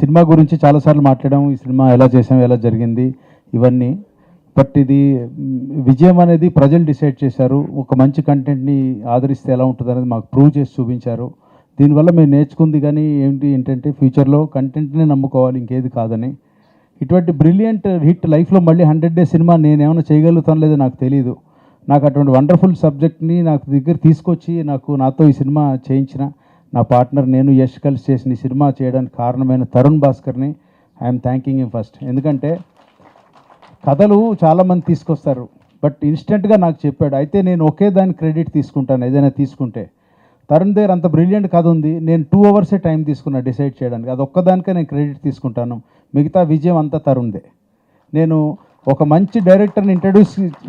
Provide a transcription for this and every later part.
Cinema గురించి చాలాసార్లు మాట్లాడాము, ఈ సినిమా ఎలా చేసాము, ఎలా జరిగింది ఇవన్నీ. బట్ ఇది విజయం అనేది ప్రజలు డిసైడ్ చేశారు. ఒక మంచి కంటెంట్ని ఆదరిస్తే ఎలా ఉంటుంది అనేది మాకు ప్రూవ్ చేసి చూపించారు. దీనివల్ల మేము నేర్చుకుంది కానీ ఏంటంటే ఫ్యూచర్లో కంటెంట్నే నమ్ముకోవాలి, ఇంకేది కాదని. ఇటువంటి బ్రిలియంట్ హిట్ లైఫ్లో మళ్ళీ 100 Days సినిమా నేనేమైనా చేయగలుగుతాను లేదో నాకు తెలియదు. నాకు అటువంటి వండర్ఫుల్ సబ్జెక్ట్ని నాకు దగ్గర తీసుకొచ్చి నాతో ఈ సినిమా చేయించిన నా పార్ట్నర్, నేను యష్ కలిసి చేసిన ఈ సినిమా చేయడానికి కారణమైన తరుణ్ భాస్కర్ని ఐఎమ్ థ్యాంకింగ్ హిమ్ ఫస్ట్. ఎందుకంటే కథలు చాలామంది తీసుకొస్తారు, బట్ ఇన్స్టెంట్గా నాకు చెప్పాడు. అయితే నేను ఒకే దాని క్రెడిట్ తీసుకుంటాను ఏదైనా తీసుకుంటే. తరుణ్ దగ్గర అంత బ్రిలియంట్ కథ ఉంది, నేను 2 hours టైం తీసుకున్నా డిసైడ్ చేయడానికి. అది ఒక్కదానికే నేను క్రెడిట్ తీసుకుంటాను, మిగతా విజయం అంతా తరుణ్దే. నేను ఒక మంచి డైరెక్టర్ని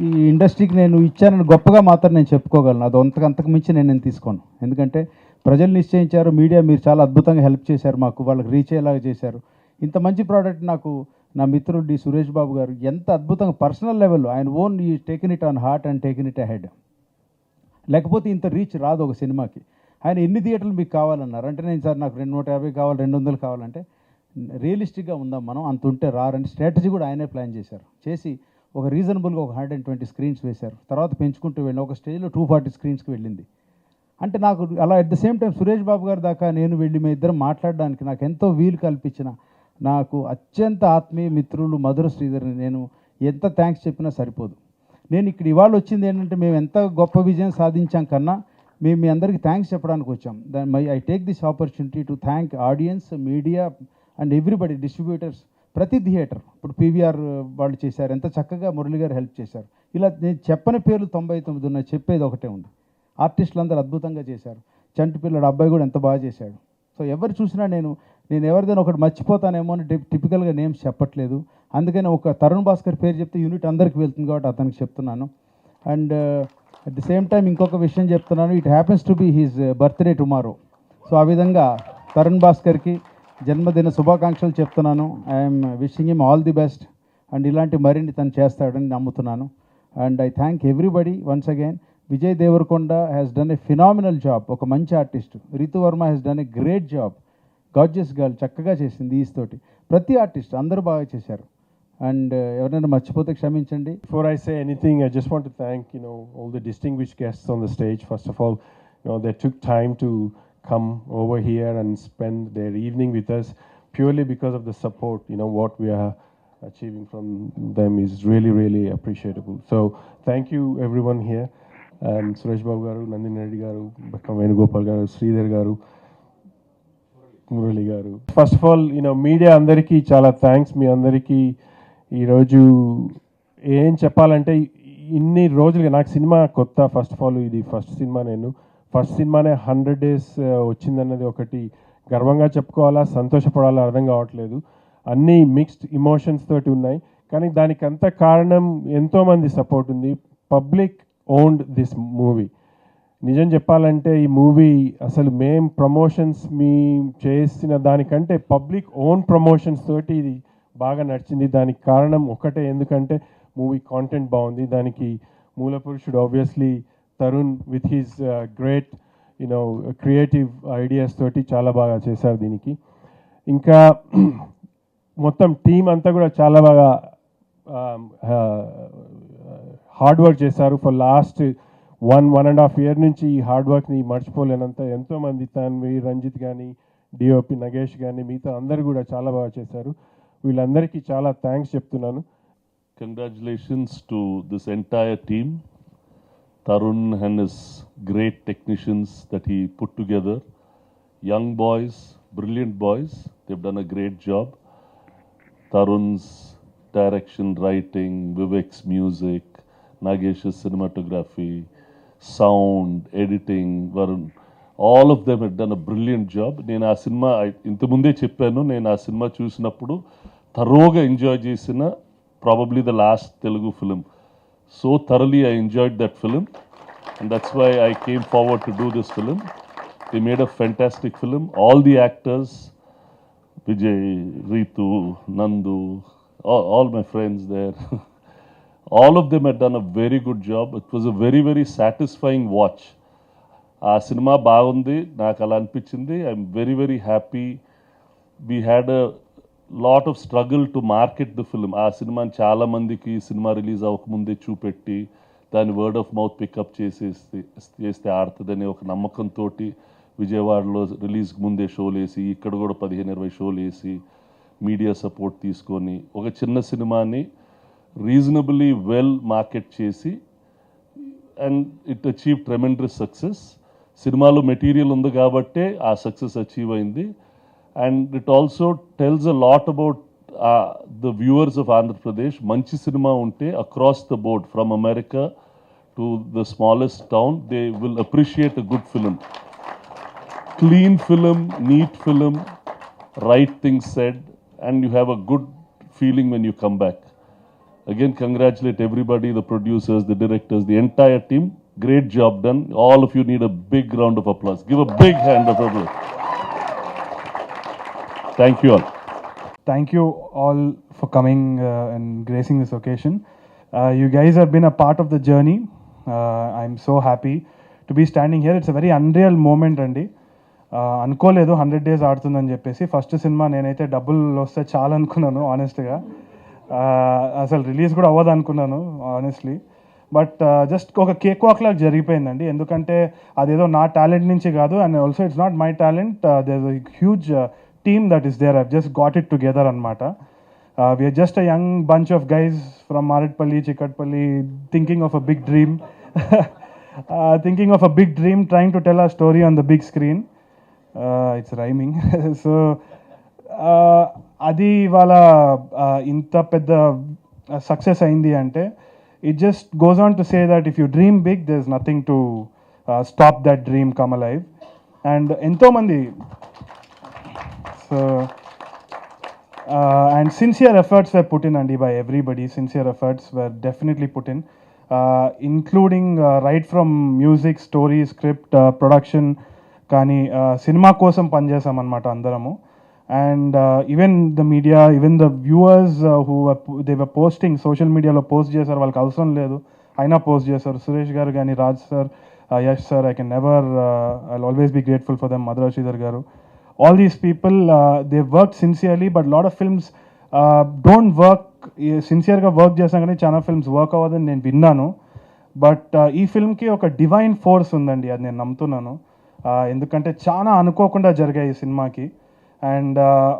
ఈ ఇండస్ట్రీకి నేను ఇచ్చానని గొప్పగా మాత్రం నేను చెప్పుకోగలను. అది అంతకు మించి నేను తీసుకోను. ఎందుకంటే ప్రజలు నిశ్చయించారు, మీడియా మీరు చాలా అద్భుతంగా హెల్ప్ చేశారు, మాకు వాళ్ళకి రీచ్ అయ్యేలాగా చేశారు. ఇంత మంచి ప్రోడక్ట్ నాకు నా మిత్రుడు డి సురేష్ బాబు గారు ఎంత అద్భుతంగా పర్సనల్ లెవెల్లో ఆయన ఓన్ ఈ taken it on heart and taken it ahead. లేకపోతే ఇంత రీచ్ రాదు ఒక సినిమాకి. ఆయన ఎన్ని థియేటర్లు మీకు కావాలన్నారు అంటే, నేను సార్ నాకు 250 కావాలి, 200 కావాలంటే రియలిస్టిక్గా ఉందాం మనం, అంత ఉంటే రారంటే స్ట్రాటజీ కూడా ఆయనే ప్లాన్ చేసి ఒక రీజనబుల్గా ఒక 120 స్క్రీన్స్ వేశారు. తర్వాత పెంచుకుంటూ వెళ్ళి ఒక స్టేజ్లో 240 స్క్రీన్స్కి వెళ్ళింది. అంటే నాకు అలా at the same time Suresh Babu గారి దాకా నేను వెళ్ళి మీ ఇద్దరం మాట్లాడడానికి నాకు ఎంతో వీలు కల్పించిన నాకు అత్యంత ఆత్మీయ మిత్రులు మధుర శ్రీధర్ని నేను ఎంత థ్యాంక్స్ చెప్పినా సరిపోదు. నేను ఇక్కడ ఇవాళ వచ్చింది ఏంటంటే, మేము ఎంత గొప్ప విజయం సాధించాం కన్నా మేము మీ అందరికీ థ్యాంక్స్ చెప్పడానికి వచ్చాం. I take this opportunity to thank audience, media and everybody, distributors, ప్రతి థియేటర్. ఇప్పుడు పీవీఆర్ వాళ్ళు చేశారు, ఎంత చక్కగా మురళి గారు హెల్ప్ చేశారు. ఇలా నేను చెప్పని పేర్లు 99 ఉన్నాయి, చెప్పేది ఒకటే ఉంది. ఆర్టిస్టులు అందరూ అద్భుతంగా చేశారు. చంటి పిల్లడు అబ్బాయి కూడా ఎంత బాగా చేశాడు. సో ఎవరు చూసినా నేను ఎవరిదైనా ఒకటి మర్చిపోతానేమో అని టిపికల్గా నేమ్స్ చెప్పట్లేదు. అందుకని ఒక తరుణ్ భాస్కర్ పేరు చెప్తే యూనిట్ అందరికి వెళ్తుంది కాబట్టి అతనికి చెప్తున్నాను. And at the same time ఇంకొక విషయం చెప్తున్నాను, it happens to be his birthday tomorrow. So ఆ విధంగా తరుణ్ భాస్కర్కి జన్మదిన శుభాకాంక్షలు చెప్తున్నాను. I'm wishing him all the best. And ఇలాంటి మరిన్ని తను చేస్తాడని నమ్ముతున్నాను. And I thank everybody once again. Vijay Deverakonda has done a phenomenal job, ఒక మంచి artist. Ritu Varma has done a great job. Gorgeous girl చక్కగా చేసింది ఈస్తోటి. ప్రతి ఆర్టిస్ట్ అందరూ బాగా చేశారు. అండ్ ఎవరైనా మర్చిపోతే క్షమించండి. Before I say anything, I just want to thank all the distinguished guests on the stage. First of all, they took time to come over here and spend their evening with us purely because of the support. What we are achieving from them is really, really appreciable. So thank you everyone here. And Suresh Babu garu, Nandini Reddy garu, Bakkam Venugopal garu, Sridhar garu, Murali garu. First of all, media andariki chala thanks. మీ అందరికీ ఈరోజు ఏం చెప్పాలంటే, ఇన్ని రోజులుగా నాకు cinema కొత్త. First of all ఇది first సినిమానే 100 Days వచ్చిందన్నది ఒకటి గర్వంగా చెప్పుకోవాలా, సంతోషపడాలా అర్థం కావట్లేదు. అన్నీ మిక్స్డ్ ఇమోషన్స్ తోటి ఉన్నాయి. కానీ దానికంతా కారణం ఎంతోమంది సపోర్ట్ ఉంది. Public owned this movie. నిజం చెప్పాలంటే ఈ మూవీ అసలు మేం ప్రమోషన్స్ చేసిన దానికంటే పబ్లిక్ ఓన్ ప్రమోషన్స్ తోటి ఇది బాగా నడిచింది. దానికి కారణం ఒకటే, ఎందుకంటే మూవీ కాంటెంట్ బాగుంది. దానికి మూల పురుషుడు obviously Tarun with his great creative ideas తోటి చాలా బాగా చేశారు దీనికి. ఇంకా మొత్తం టీం అంతా కూడా చాలా బాగా హార్డ్ వర్క్ చేశారు. ఫర్ లాస్ట్ 1.5 year నుంచి ఈ హార్డ్ వర్క్ని మర్చిపోలేనంత ఎంతోమంది, తన్వి, రంజిత్ కానీ, డిఓపి నగేష్ కానీ, మిగతా అందరు కూడా చాలా బాగా చేశారు. వీళ్ళందరికీ చాలా థ్యాంక్స్ చెప్తున్నాను. Congratulations to this entire team, Tarun and his great technicians that he put together. Young boys, brilliant boys, they've done a great job. Tarun's direction, writing, Vivek's music, Nagesh's cinematography, sound, editing, Varun, all of them have done a brilliant job. నేను ఆ cinema ఇంతకుముందే చెప్పాను, నేను ఆ cinema చూసినప్పుడు థరోగా enjoy చేసిన probably the last Telugu film. So thoroughly I enjoyed that film and that's why I came forward to do this film. They made a fantastic film. All the actors, Vijay, Ritu, Nandu, all my friends there, all of them had done a very good job. It was a very, very satisfying watch. ఆ cinema బాగుంది, నాకు అలా అనిపించింది. I'm very very happy we had a lot of struggle to market the film. ఆ సినిమాని చాలా మందికి cinema release అవ్వకముందే చూపెట్టి దాని వర్డ్ ఆఫ్ మౌత్ పికప్ చేస్తే ఆడుతుందనే ఒక నమ్మకంతో విజయవాడలో రిలీజ్కి ముందే షోలు వేసి ఇక్కడ కూడా 15-20 షోలు వేసి మీడియా సపోర్ట్ తీసుకొని ఒక చిన్న సినిమాని రీజనబుల్లీ వెల్ మార్కెట్ చేసి and it achieve tremendous success. సినిమాలో మెటీరియల్ ఉంది కాబట్టే ఆ సక్సెస్ అచీవ్ అయింది. And it also tells a lot about the viewers of Andhra Pradesh. మంచి సినిమా ఉంటే across the board from America to the smallest town they will appreciate a good film. Clean film, neat film, right things said, and you have a good feeling when you come back. Again, congratulate everybody, the producers, the directors, the entire team. Great job done. All of you need a big round of applause. Give a big hand of applause. Thank you all. Thank you all for coming and gracing this occasion. You guys have been a part of the journey. I'm so happy to be standing here. It's a very unreal moment, Andy. అనుకోలేదు 100 days ఆడుతుందని చెప్పేసి. First cinema నేనైతే డబ్బులు వస్తే చాలా అనుకున్నాను ఆనెస్ట్గా. అసలు release కూడా అవ్వదు అనుకున్నాను ఆనెస్ట్లీ. బట్ జస్ట్ ఒక కేక్ వాక్ లాగా జరిగిపోయిందండి. ఎందుకంటే అదేదో నా టాలెంట్ నుంచి కాదు, and also it's not my talent. There is huge team that is there. I've just got it together అనమాట. We are just a young bunch of guys from Marredpally, Chikkadpally, thinking of a big dream. Thinking of a big dream, trying to tell a story on the big screen. It's rhyming. So అది ఇవాళ ఇంత పెద్ద success అయింది అంటే it just goes on to say that if you dream big there is nothing to stop that dream come alive. And ఎంతోమంది so and sincere efforts were put in, Andy, by everybody. Sincere efforts were definitely put in, including right from music, story, script, production. కానీ cinema కోసం పనిచేసామన్నమాట అందరము. And even the media, even the viewers who they were posting, social మీడియాలో post చేశారు, వాళ్ళకి అవసరం లేదు అయినా post చేశారు. సురేష్ గారు కానీ, Raj sir, Yash sir, I can never I always be grateful for them. Madhura Sridhar గారు, all these people they work sincerely. But lot of films don't work సిన్సియర్గా వర్క్ చేసాం కానీ చాలా ఫిల్మ్స్ వర్క్ అవ్వదని నేను విన్నాను. బట్ ఈ ఫిల్మ్కి ఒక డివైన్ ఫోర్స్ ఉందండి, అది నేను నమ్ముతున్నాను. ఎందుకంటే చాలా అనుకోకుండా జరిగాయి ఈ సినిమాకి. అండ్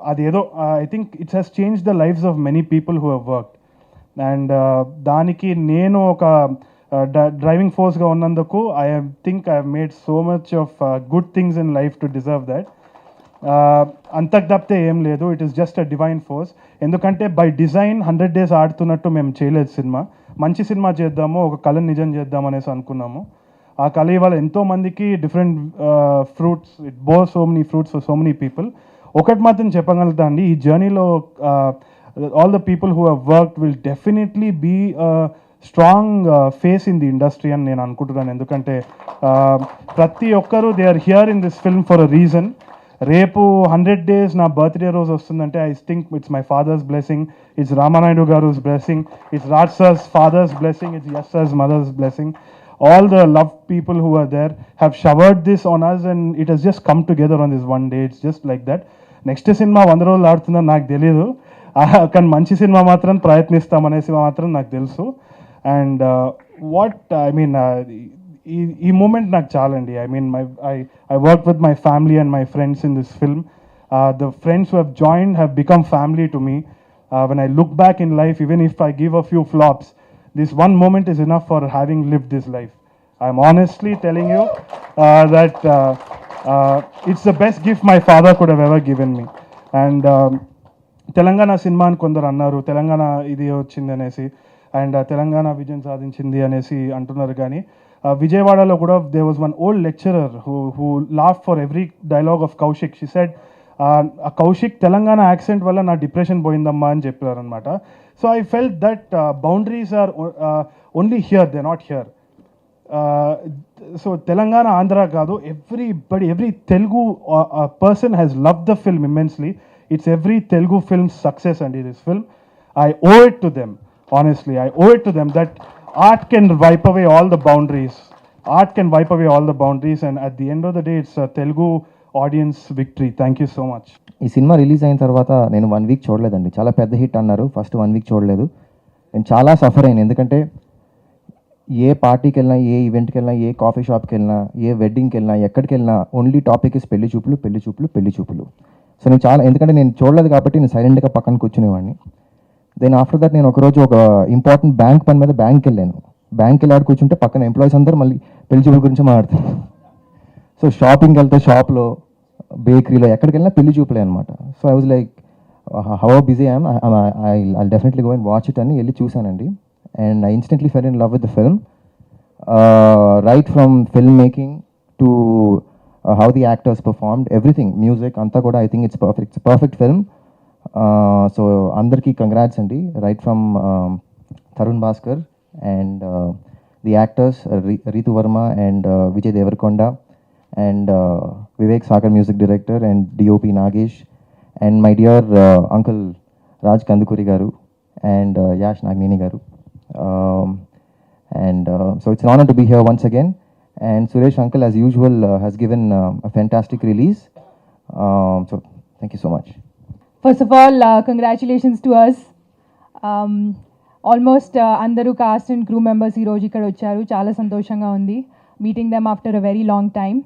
అదేదో I think it's has change the lives of many people who have worked. And దానికి నేను ఒక డ్రైవింగ్ ఫోర్స్గా ఉన్నందుకు I think I made so much of good things in life to deserve that. అంతకు తప్పితే ఏం లేదు. It is just a divine force. ఎందుకంటే బై డిజైన్ 100 days ఆడుతున్నట్టు మేము చేయలేదు సినిమా. మంచి సినిమా చేద్దాము, ఒక కళను నిజం చేద్దాం అనేసి అనుకున్నాము. ఆ కళ ఇవాళ ఎంతోమందికి different fruits, it bore so many fruits for so many people. ఒకటి మాత్రం చెప్పగలుగుతా అండి, ఈ జర్నీలో all the people who have worked will definitely be strong face in the industry అని నేను అనుకుంటున్నాను. ఎందుకంటే ప్రతి ఒక్కరూ they are here in this film for a reason. రేపు 100 days నా బర్త్డే రోజు వస్తుందంటే I think it's my father's blessing, it's Ramanaidu గారుస్ blessing, it's Raj sirs fathers blessing, it's Yash sir's mother's blessing. All the love people who are there have showered this on us, and it has just come together on this one day. It's just like that. Next cinema 100 రోజులు ఆడుతుందని నాకు తెలీదు, కానీ మంచి cinema మాత్రం ప్రయత్నిస్తామనేసి మాత్రం నాకు తెలుసు. And what I mean, ఈ మూమెంట్ నాకు చాలండి. I mean I work with my family and my friends in this film. The friends who have joined have become family to me. When I look back in life, even if I give a few flops, this one moment is enough for having lived this life. I'm honestly telling you that it's the best gift my father could have ever given me. And Telangana cinema అని కొందరు అన్నారు, తెలంగాణ ఇది వచ్చింది అనేసి, and Telangana విజయం సాధించింది అనేసి అంటున్నారు. కానీ విజయవాడలో కూడా there was one old lecturer who laughed for every dialogue of Kaushik. She said, Kaushik Telangana accent వల్ల నా డిప్రెషన్ పోయిందమ్మా అని చెప్పారనమాట. So I felt that boundaries are only here, they not here. So Telangana Andhra కాదు, every Telugu person has loved the film immensely. It's every Telugu film's success, and this film, I owe it to them. Honestly, I owe it to them that art can wipe away all the boundaries. Art can wipe away all the boundaries, and at the end of the day, it's Telugu audience victory. Thank you so much. ఈ cinema release అయిన తర్వాత నేను 1 week చూడలేదండి. చాలా పెద్ద hit అన్నారు, first 1 week చూడలేదు. నేను చాలా సఫర్ అయ్యాను, ఎందుకంటే ఏ పార్టీకి వెళ్ళినా, ఏ ఈవెంట్కి వెళ్ళినా, ఏ కాఫీ షాప్కి వెళ్ళినా, ఏ వెడ్డింగ్కి వెళ్ళినా, ఎక్కడికి వెళ్ళినా ఓన్లీ టాపిక్ ఇస్ పెళ్లి చూపులు, పెళ్లి చూపులు, పెళ్లి చూపులు. సో నేను చాలా, ఎందుకంటే నేను చూడలేదు కాబట్టి నేను సైలెంట్గా పక్కన కూర్చునేవాడిని. దెన్ ఆఫ్టర్ దట్ నేను ఒకరోజు ఒక ఇంపార్టెంట్ బ్యాంక్ పని మీద బ్యాంక్కి వెళ్ళాను. బ్యాంక్కి వెళ్ళి ఆడ కూర్చుంటే పక్కన ఎంప్లాయీస్ అందరూ మళ్ళీ పెళ్లి చూపుల గురించి మాట్లాడుతారు. సో షాపింగ్కి వెళ్తే షాప్లో, బేకరీలో, ఎక్కడికి వెళ్ళినా పెళ్లి చూపులే అనమాట. So I was like how busy I definitely go and watch it అని వెళ్ళి చూశానండి. And I instantly fell in love with the film. Right from film making to how the actors performed, everything, music anta kuda I think it's perfect film. So andarki congrats andi, right from Tarun Bhaskar and the actors Ritu Verma and Vijay Devarkonda and Vivek Sagar, music director, and DOP Nagesh, and my dear uncle Raj Kandukuri garu and Yash Nagnini garu. And so it's an honor to be here once again. And Suresh uncle, as usual, has given a fantastic release. So thank you so much. First of all, congratulations to us. Almost andaru cast and crew members ee roju ikkada vacharu. Chala santoshanga undi meeting them after a very long time.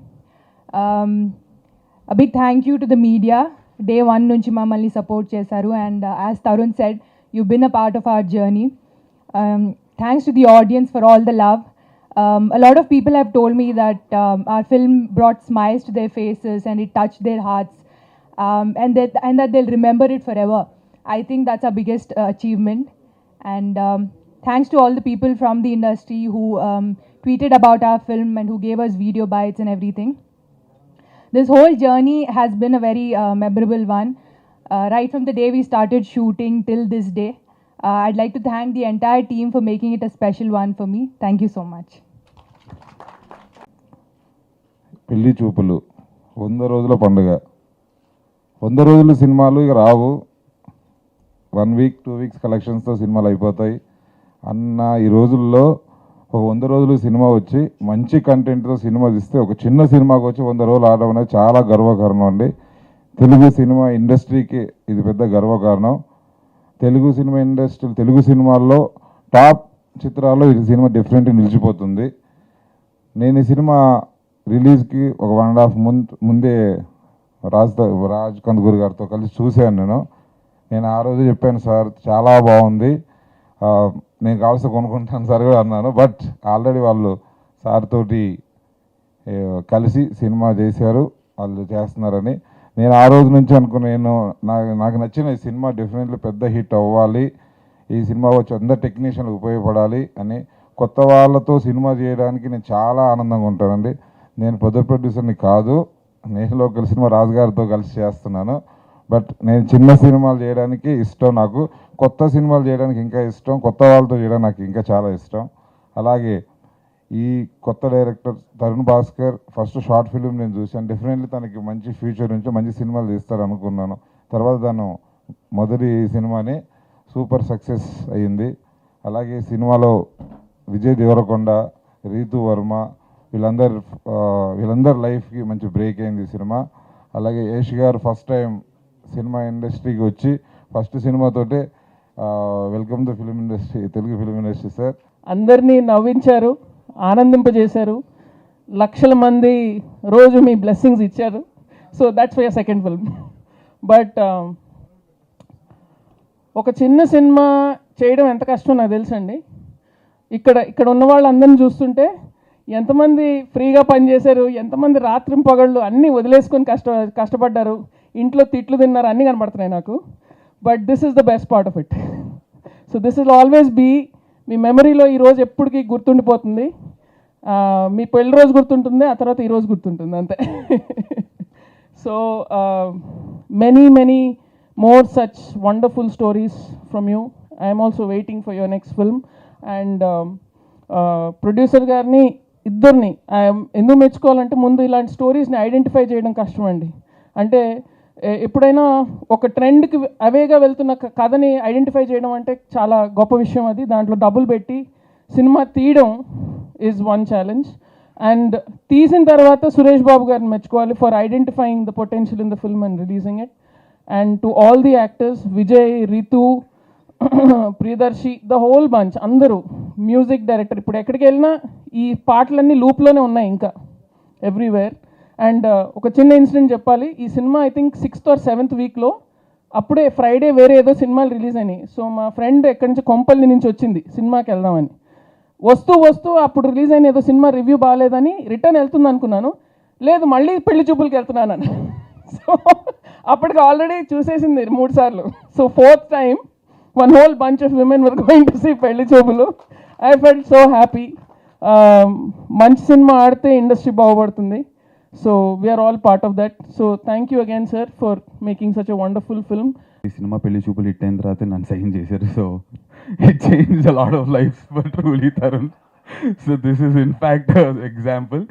A big thank you to the media. Day 1 nunchi mammalni support chesaru, and as Tarun said, you've been a part of our journey. Thanks to the audience for all the love. A lot of people have told me that our film brought smiles to their faces and it touched their hearts, and that they'll remember it forever. I think that's our biggest achievement. And thanks to all the people from the industry who tweeted about our film and who gave us video bites and everything. This whole journey has been a very memorable one, right from the day we started shooting till this day. I'd like to thank the entire team for making it a special one for me. Thank you so much. పెళ్లి చూపులు 100 రోజుల పండుగ. 100 రోజులు సినిమాలు ఇక రావు. 1 week 2 weeks కలెక్షన్స్తో సినిమాలు అయిపోతాయి అన్న ఈ రోజుల్లో ఒక 100 రోజులు సినిమా వచ్చి మంచి కంటెంట్తో సినిమా తీస్తే, ఒక చిన్న సినిమాకి వచ్చి 100 రోజులు ఆడడం అనేది చాలా గర్వకారణం అండి. తెలుగు సినిమా ఇండస్ట్రీకి ఇది పెద్ద గర్వకారణం. తెలుగు సినిమా ఇండస్ట్రీ, తెలుగు సినిమాల్లో టాప్ చిత్రాల్లో ఈ సినిమా డిఫరెంట్గా నిలిచిపోతుంది. నేను ఈ సినిమా రిలీజ్కి ఒక 1.5 ముందే రాజ్ కందుకూరి గారితో కలిసి చూశాను. నేను ఆ రోజు చెప్పాను, సార్ చాలా బాగుంది, నేను కావాల్సి కొనుక్కుంటాను సార్ కూడా అన్నాను. బట్ ఆల్రెడీ వాళ్ళు సార్ తోటి కలిసి సినిమా చేశారు, వాళ్ళు చేస్తున్నారని. నేను ఆ రోజు నుంచి అనుకున్నాను, నాకు నచ్చిన ఈ సినిమా డెఫినెట్లీ పెద్ద హిట్ అవ్వాలి, ఈ సినిమా వచ్చి అందరు టెక్నీషియన్లకు ఉపయోగపడాలి అని. కొత్త వాళ్ళతో సినిమా చేయడానికి నేను చాలా ఆనందంగా ఉంటానండి. నేను ప్రొడ్యూసర్ని కాదు, నేను లోకల్ సినిమా రాజుగారితో కలిసి చేస్తున్నాను. బట్ నేను చిన్న సినిమాలు చేయడానికి ఇష్టం, నాకు కొత్త సినిమాలు చేయడానికి ఇంకా ఇష్టం, కొత్త వాళ్ళతో చేయడానికి నాకు ఇంకా చాలా ఇష్టం. అలాగే ఈ కొత్త director Tarun Bhaskar first short film నేను చూశాను. డెఫినెట్లీ తనకి మంచి ఫ్యూచర్ నుంచి మంచి సినిమాలు తీస్తారు అనుకున్నాను. తర్వాత తను మొదటి సినిమాని సూపర్ సక్సెస్ అయ్యింది. అలాగే సినిమాలో విజయ్ దేవరకొండ, రీతు వర్మ వీళ్ళందరి లైఫ్కి మంచి బ్రేక్ అయింది ఈ సినిమా. అలాగే యష్ గారు ఫస్ట్ టైం సినిమా ఇండస్ట్రీకి వచ్చి ఫస్ట్ సినిమాతోటే welcome the film industry, Telugu film industry sir. అందరినీ నవ్వించారు, ఆనందింపజేశారు, లక్షల మంది రోజు మీ బ్లెస్సింగ్స్ ఇచ్చారు. So that's for your second film. But ఒక చిన్న సినిమా చేయడం ఎంత కష్టం నాకు తెలుసండి. ఇక్కడ ఉన్న వాళ్ళందరినీ చూస్తుంటే ఎంతమంది ఫ్రీగా పనిచేశారు, ఎంతమంది రాత్రింపగళ్ళు అన్నీ వదిలేసుకొని కష్టపడ్డారు, ఇంట్లో తిట్లు తిన్నారు, అన్నీ కనబడుతున్నాయి నాకు. But this is the best part of it. So this will always be మీ మెమరీలో. ఈరోజు ఎప్పటికీ గుర్తుండిపోతుంది. మీ పెళ్లి రోజు గుర్తుంటుంది, ఆ తర్వాత ఈరోజు గుర్తుంటుంది అంతే. So many more such wonderful stories from you. I'm also waiting for your next film. And producer గారిని ఇద్దరిని ఎందుకు మెచ్చుకోవాలంటే, ముందు ఇలాంటి స్టోరీస్ని ఐడెంటిఫై చేయడం కష్టం అండి. అంటే ఎప్పుడైనా ఒక ట్రెండ్కి అవేగా వెళ్తున్న కథని ఐడెంటిఫై చేయడం అంటే చాలా గొప్ప విషయం. అది దాంట్లో డబ్బులు పెట్టి సినిమా తీయడం ఈజ్ వన్ ఛాలెంజ్. అండ్ తీసిన తర్వాత సురేష్ బాబు గారిని మెచ్చుకోవాలి for identifying the potential in the film and releasing it. And to all the actors, Vijay, Ritu, Priyadarshi, the whole bunch, అందరూ, మ్యూజిక్ డైరెక్టర్, ఇప్పుడు ఎక్కడికి వెళ్ళినా ఈ పాటలన్నీ లూప్లోనే ఉన్నాయి ఇంకా ఎవ్రీవేర్. అండ్ ఒక చిన్న ఇన్సిడెంట్ చెప్పాలి. ఈ cinema I think 6th or 7th వీక్లో అప్పుడే ఫ్రైడే వేరే ఏదో సినిమాలు రిలీజ్ అయినాయి. సో మా ఫ్రెండ్ ఎక్కడి నుంచి కొంపల్లి నుంచి వచ్చింది సినిమాకి వెళ్దామని. వస్తూ అప్పుడు రిలీజ్ అయిన ఏదో సినిమా రివ్యూ బాగాలేదని రిటర్న్ వెళ్తుంది అనుకున్నాను. లేదు, మళ్ళీ పెళ్లి చూపులకి వెళ్తున్నానని. సో అప్పటికి ఆల్రెడీ చూసేసింది 3 సార్లు. So 4th time one whole bunch of women were going to see పెళ్లి చూపులు. I felt so happy. మంచి సినిమా ఆడితే ఇండస్ట్రీ బాగుపడుతుంది. So we're all part of that. So thank you again sir for making such a wonderful film. ఈ cinema Pelli Choopulu hit అయిన తర్వాత నన్ను sign చేశారు. So it change a lot of life for truly Tarun. So this is in fact example.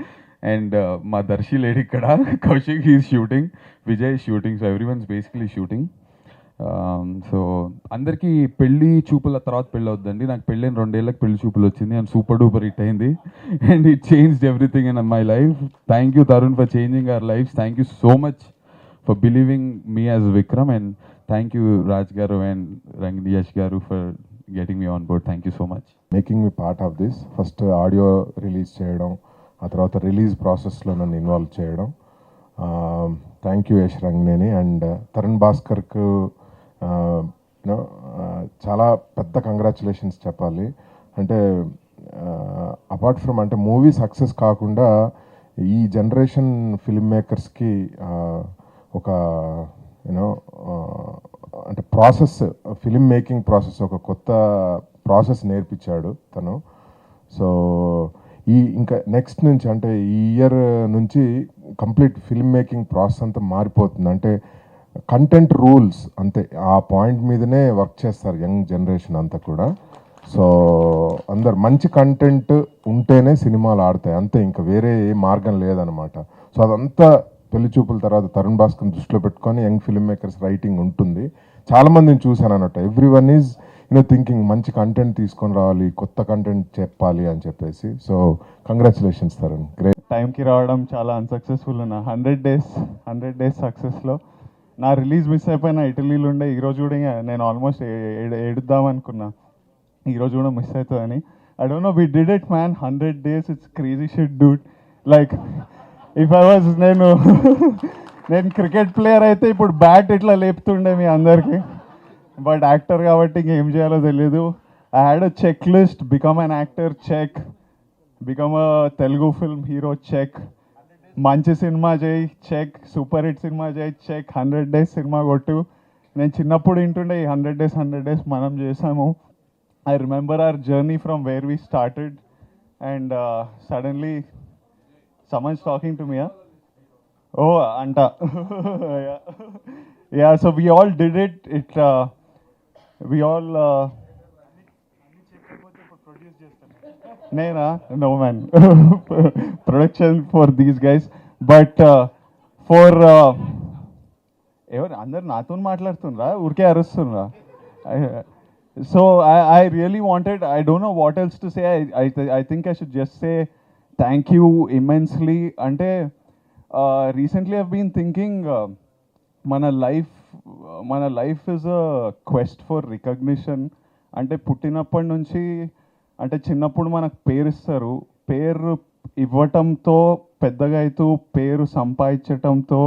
And మా దర్శి లేడు ఇక్కడ, Kaushik he's shooting, Vijay shooting, so every once basically shooting. So అందరికీ పెళ్లి చూపుల తర్వాత పెళ్ళి అవుతుందండి. నాకు పెళ్ళైన 2 ఏళ్ళకి పెళ్లి చూపులు వచ్చింది అండ్ సూపర్ డూపర్ హిట్ అయింది. And it changed everything in my life. Thank you Tarun for changing our lives. Thank you so much for believing me as Vikram, and thank you Raj garu and Yash garu for getting me on board. Thank you so much. Making me part of this. First audio release చేయడం, ఆ తర్వాత release ప్రాసెస్లో నన్ను involve చేయడం. Thank you Yash Rangineni and Tarun భాస్కర్కు చాలా పెద్ద congratulations చెప్పాలి. అంటే అపార్ట్ ఫ్రమ్ అంటే మూవీ సక్సెస్ కాకుండా ఈ జనరేషన్ ఫిల్మ్ మేకర్స్కి ఒక యూనో అంటే ప్రాసెస్, ఫిలిం మేకింగ్ ప్రాసెస్, ఒక కొత్త ప్రాసెస్ నేర్పించాడు తను. సో ఇంకా నెక్స్ట్ నుంచి అంటే ఈ ఇయర్ నుంచి కంప్లీట్ ఫిల్మ్ మేకింగ్ ప్రాసెస్ అంతా మారిపోతుంది. అంటే కంటెంట్ రూల్స్ అంతే, ఆ పాయింట్ మీదనే వర్క్ చేస్తారు యంగ్ జనరేషన్ అంతా కూడా. సో అందరు మంచి కంటెంట్ ఉంటేనే సినిమాలు ఆడతాయి అంతే, ఇంకా వేరే ఏ మార్గం లేదనమాట. సో అదంతా పెళ్లి చూపుల తర్వాత తరుణ్ భాస్కర్ దృష్టిలో పెట్టుకొని యంగ్ ఫిల్మ్ మేకర్స్ రైటింగ్ ఉంటుంది. చాలామందిని చూశాను అన్నట్టు. ఎవ్రీ వన్ ఈజ్ థింకింగ్ మంచి కంటెంట్ తీసుకొని రావాలి, కొత్త కంటెంట్ చెప్పాలి అని చెప్పేసి. So congratulations Tarun, great. టైంకి రావడం చాలా అన్సక్సెస్ఫుల్ అన్న. 100 days సక్సెస్లో నా రిలీజ్ మిస్ అయిపోయిన ఇటలీలో ఉండే. ఈరోజు కూడా నేను ఆల్మోస్ట్ ఏడుద్దాం అనుకున్నా, ఈరోజు కూడా మిస్ అవుతుందని. I don't know, we did it man. 100 days, it's crazy shit dude. Like if I was నేను క్రికెట్ ప్లేయర్ అయితే ఇప్పుడు బ్యాట్ ఇట్లా లేపుతుండే మీ అందరికీ. బట్ యాక్టర్ కాబట్టి ఇంకేం చేయాలో తెలియదు. I had a check list: become an actor, check; become a Telugu film hero, check; మంచి సినిమా చేయి, చెక్; సూపర్ హిట్ సినిమా చేయి, చెక్; 100 days సినిమా కొట్టు. నేను చిన్నప్పుడు వింటుండే ఈ 100 days మనం చేసాము. I remember our journey from where we started, and suddenly someone's talking to me. Huh? Oh, Anta. Yeah. So we all did it. We all. No man. Production for these guys, but for ఎవరు అందరు నాతో మాట్లాడుతుండ్రా, ఊరికే అరుస్తుండ్రా. So I really wanted, I don't know what else to say. I think I should just say thank you immensely. Ante recently I've been thinking mana life is a quest for recognition. Ante పుట్టినప్పటి నుంచి అంటే చిన్నప్పుడు మనకు పేరు ఇస్తారు, పేరు ఇవ్వటంతో పెద్దగా అవుతూ పేరు సంపాదించటంతో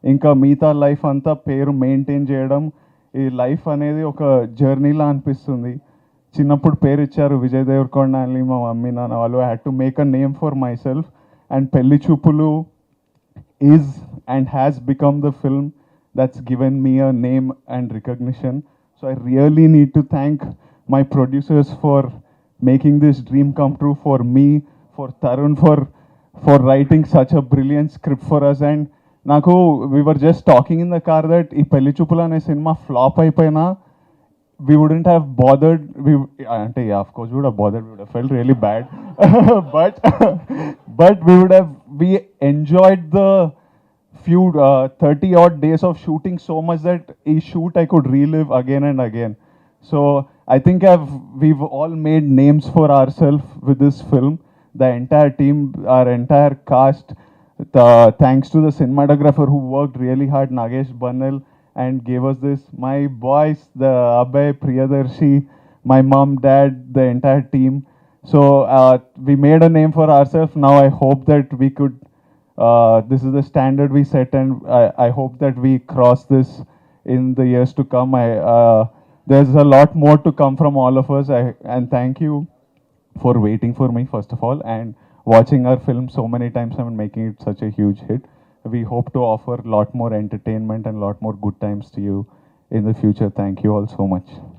ఇంకా మిగతా లైఫ్ అంతా పేరు మెయింటైన్ చేయడం, ఈ లైఫ్ అనేది ఒక జర్నీలా అనిపిస్తుంది. చిన్నప్పుడు పేరు ఇచ్చారు విజయ్ దేవరకొండ అని మా మమ్మీ నాన్న వాళ్ళు. I had to make a name for myself, and Pelli Choopulu is and has become the film that's given me a name and recognition. So I really need to thank my producers for making this dream come true, for me, for Tarun, for writing such a brilliant script for us. And నాకు we were just talking in the car that ఈ పెళ్లి చూపులు అనే cinema flop అయిపోయినా we wouldn't have bothered. అంటే of course we would have bothered, we would have felt really bad. but we enjoyed the few 30 odd days of shooting so much that a shoot I could relive again and again. So I think we've all made names for ourselves with this film. the entire team, our entire cast. Thanks to the cinematographer who worked really hard, Nagesh Bannal, and gave us this. My boys, the Abhay, Priyadarshi, my mom, dad, the entire team. So we made a name for ourselves. Now I hope that we could, this is the standard we set, and I hope that we cross this in the years to come. There's a lot more to come from all of us. And thank you for waiting for me, first of all, and watching our film so many times and making it such a huge hit. We hope to offer a lot more entertainment and a lot more good times to you in the future. Thank you all so much.